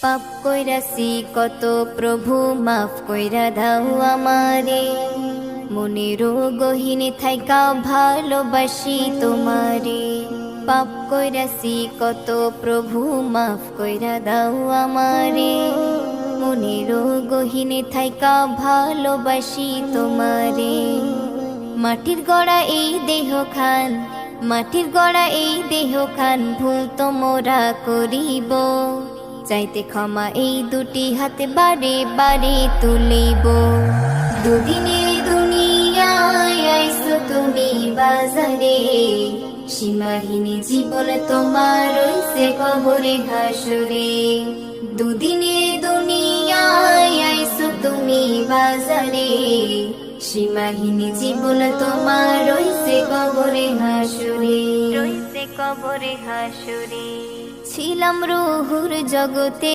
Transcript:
পাপ কইরাছি কত প্রভু মাফ কইরা দাও আমারে, মনেরও গহিনে থাইকা ভালোবাসি তোমারে। পাপ কইরাছি কত প্রভু মাফ কইরা দাও আমারে, মনেরও গহিনে থাইকা ভালোবাসি তোমারে। মাটির গড়া এই দেহ খান, মাটির গড়া এই দেহ খান, ভুল তো মোরা করিব, চাইতে ক্ষমা এই দুটি হাতে বারে বারে তুলিব। দুদিনে দুনিয়ায় আইছো তুমি বাজারে, সীমাহীন জীবন তোমার রইছে কবরে হাসরে। দুদিনে দুনিয়ায় আইছো তুমি বাজারে, সীমাহীন জীবন তোমার রইছে কবরে হাসরে, রইছে কবরে হাসরে। ছিলাম রুহুর জগতে।